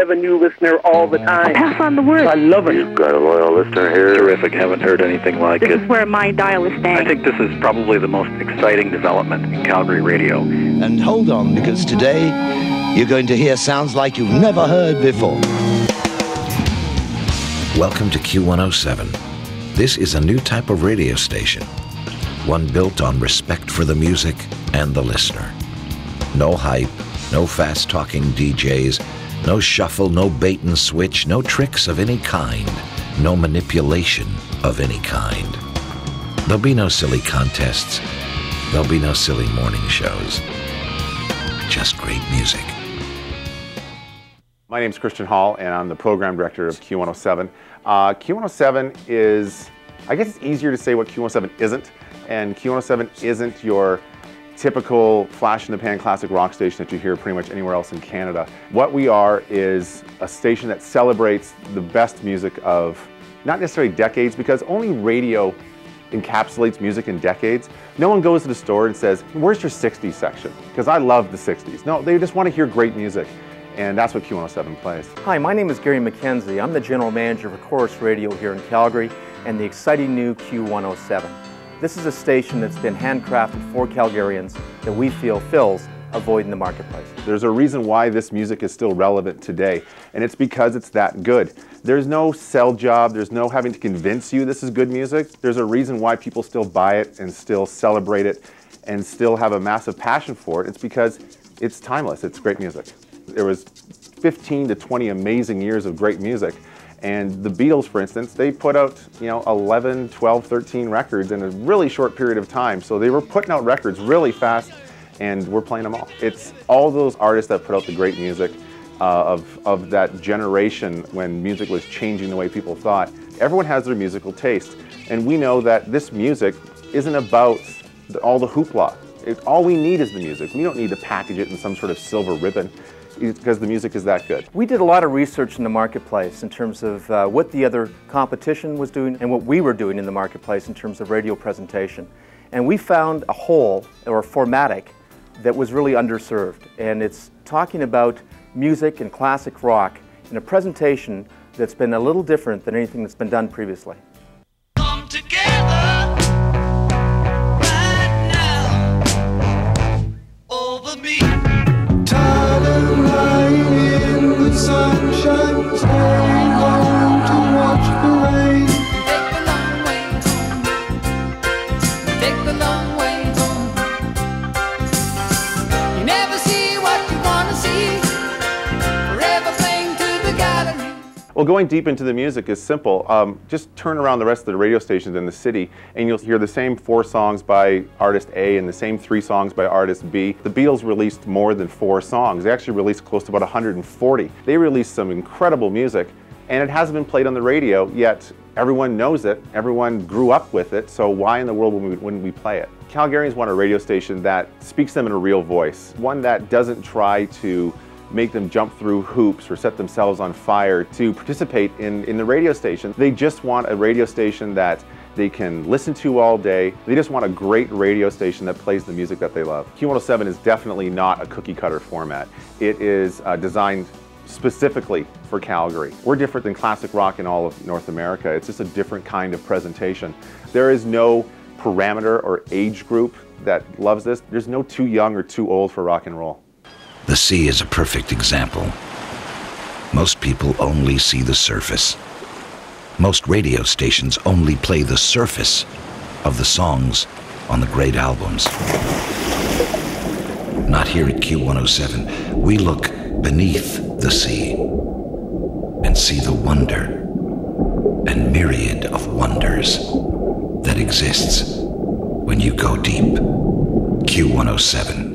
have a new listener all the time. Pass on the word. I love it. You've got a loyal listener here. Terrific. Haven't heard anything like This it. is where my dial is staying. I think this is probably the most exciting development in Calgary radio. And hold on, because today you're going to hear sounds like you've never heard before. Welcome to Q107. This is a new type of radio station, one built on respect for the music and the listener. No hype, no fast-talking DJs, no shuffle, no bait and switch, no tricks of any kind, no manipulation of any kind. There'll be no silly contests. There'll be no silly morning shows. Just great music. My name's Christian Hall, and I'm the program director of Q107. Q107 is, I guess it's easier to say what Q107 isn't, and Q107 isn't your typical flash-in-the-pan classic rock station that you hear pretty much anywhere else in Canada. What we are is a station that celebrates the best music of, not necessarily decades, because only radio encapsulates music in decades. No one goes to the store and says, where's your 60s section? Because I love the 60s. No, they just want to hear great music. And that's what Q107 plays. Hi, my name is Gary McKenzie. I'm the general manager for Corus Radio here in Calgary and the exciting new Q107. This is a station that's been handcrafted for Calgarians that we feel fills a void in the marketplace. There's a reason why this music is still relevant today, and it's because it's that good. There's no sell job, there's no having to convince you this is good music. There's a reason why people still buy it and still celebrate it and still have a massive passion for it. It's because it's timeless, it's great music. There was 15 to 20 amazing years of great music, and the Beatles, for instance, they put out 11, 12, 13 records in a really short period of time. So they were putting out records really fast, and we're playing them all. It's all those artists that put out the great music of that generation when music was changing the way people thought. Everyone has their musical taste, and we know that this music isn't about all the hoopla. All we need is the music. We don't need to package it in some sort of silver ribbon, because the music is that good. We did a lot of research in the marketplace in terms of what the other competition was doing and what we were doing in the marketplace in terms of radio presentation. And we found a hole, or a formatic, that was really underserved. And it's talking about music and classic rock in a presentation that's been a little different than anything that's been done previously. Come together right now over me. Sunshine, stay home to watch the rain. Take the long way home. Take the long way home. You never see what you want to see. Forever playing to the gallery. Well, going deep into the music is simple. Just turn around the rest of the radio stations in the city and you'll hear the same 4 songs by artist A and the same 3 songs by artist B. The Beatles released more than 4 songs. They actually released close to about 140. They released some incredible music, and it hasn't been played on the radio, yet everyone knows it, everyone grew up with it, so why in the world wouldn't we play it? Calgarians want a radio station that speaks them in a real voice, one that doesn't try to make them jump through hoops or set themselves on fire to participate in the radio station. They just want a radio station that they can listen to all day. They just want a great radio station that plays the music that they love. Q107 is definitely not a cookie cutter format. It is designed specifically for Calgary. We're different than classic rock in all of North America. It's just a different kind of presentation. There is no parameter or age group that loves this. There's no too young or too old for rock and roll. The sea is a perfect example. Most people only see the surface. Most radio stations only play the surface of the songs on the great albums. Not here at Q107. We look beneath the sea and see the wonder and myriad of wonders that exists when you go deep. Q107.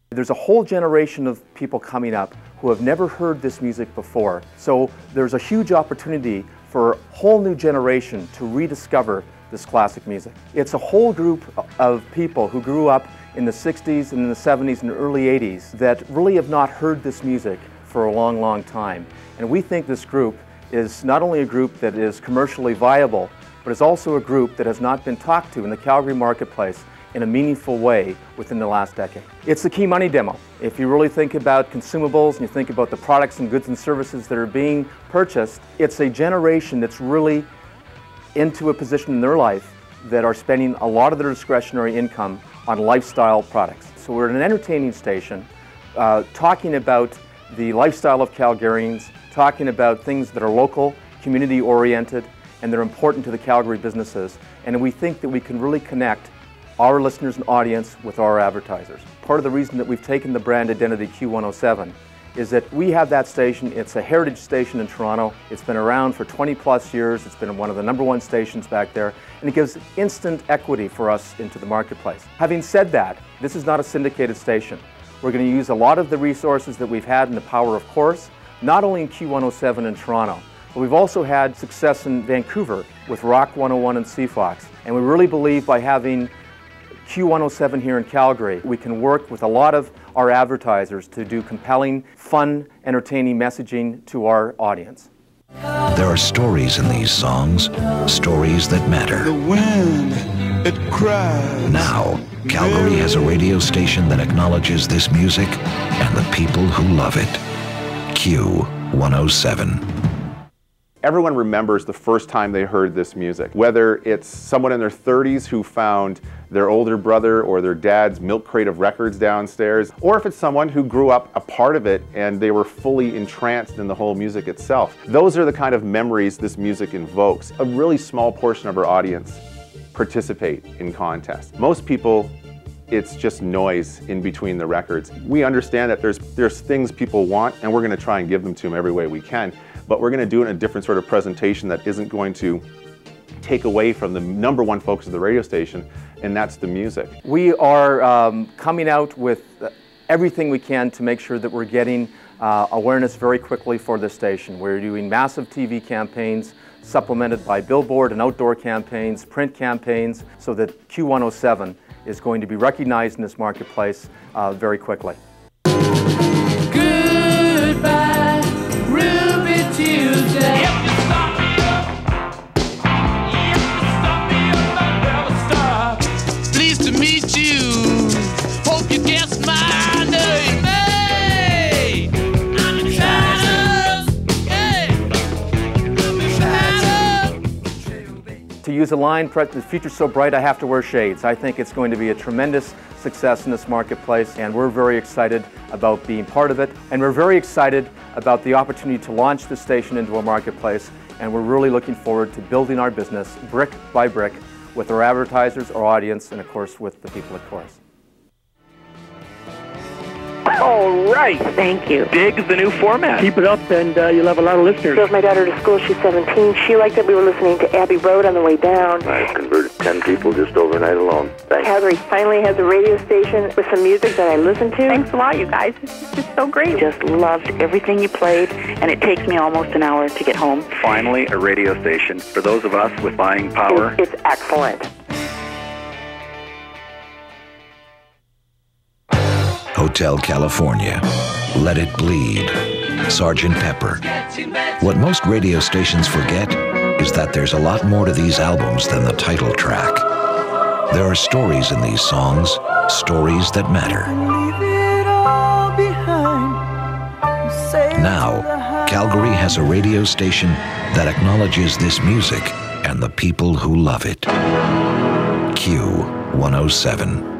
There's a whole generation of people coming up who have never heard this music before. So there's a huge opportunity for a whole new generation to rediscover this classic music. It's a whole group of people who grew up in the 60s and in the 70s and early 80s that really have not heard this music for a long, long time. And we think this group is not only a group that is commercially viable, but it's also a group that has not been talked to in the Calgary marketplace in a meaningful way within the last decade. It's the key money demo. If you really think about consumables and you think about the products and goods and services that are being purchased, it's a generation that's really into a position in their life that are spending a lot of their discretionary income on lifestyle products. So we're an entertaining station talking about the lifestyle of Calgarians, talking about things that are local, community-oriented, and they're important to the Calgary businesses. And we think that we can really connect our listeners and audience with our advertisers. Part of the reason that we've taken the brand identity Q107 is that we have that station. It's a heritage station in Toronto. It's been around for 20+ years. It's been one of the #1 stations back there, and it gives instant equity for us into the marketplace. Having said that, this is not a syndicated station. We're going to use a lot of the resources that we've had in the power of Corus, not only in Q107 in Toronto, but we've also had success in Vancouver with Rock 101 and CFOX. And we really believe by having Q107 here in Calgary, we can work with a lot of our advertisers to do compelling, fun, entertaining messaging to our audience. There are stories in these songs, stories that matter. The wind, it cries. Now, Calgary has a radio station that acknowledges this music and the people who love it. Q107. Everyone remembers the first time they heard this music, whether it's someone in their 30s who found their older brother or their dad's milk crate of records downstairs, or if it's someone who grew up a part of it and they were fully entranced in the whole music itself. Those are the kind of memories this music invokes. A really small portion of our audience participate in contests. Most people, it's just noise in between the records. We understand that there's things people want, and we're going to try and give them to them every way we can. But we're going to do it in a different sort of presentation that isn't going to take away from the #1 focus of the radio station, and that's the music. We are coming out with everything we can to make sure that we're getting awareness very quickly for this station. We're doing massive TV campaigns supplemented by billboard and outdoor campaigns, print campaigns, so that Q107 is going to be recognized in this marketplace very quickly. Goodbye, Ruby Tuesday. Pleased to meet you. Hope you guessed my name. Hey, I'm in shadows. Hey, I'm in shadows. To use a line, the future's so bright I have to wear shades. I think it's going to be a tremendous success in this marketplace, and we're very excited about being part of it, and we're very excited about the opportunity to launch this station into a marketplace, and we're really looking forward to building our business brick by brick with our advertisers, our audience, and of course with the people at Corus. All right. Thank you. Dig the new format. Keep it up, and you'll have a lot of listeners. Drove my daughter to school. She's 17. She liked that we were listening to Abbey Road on the way down. I've converted 10 people just overnight alone. Thanks. Calgary finally has a radio station with some music that I listen to. Thanks a lot, you guys. This is just so great. Just loved everything you played, and it takes me almost an hour to get home. Finally, a radio station for those of us with buying power. It's excellent. Hotel California, Let It Bleed, Sgt. Pepper. What most radio stations forget is that there's a lot more to these albums than the title track. There are stories in these songs, stories that matter. Now, Calgary has a radio station that acknowledges this music and the people who love it. Q107.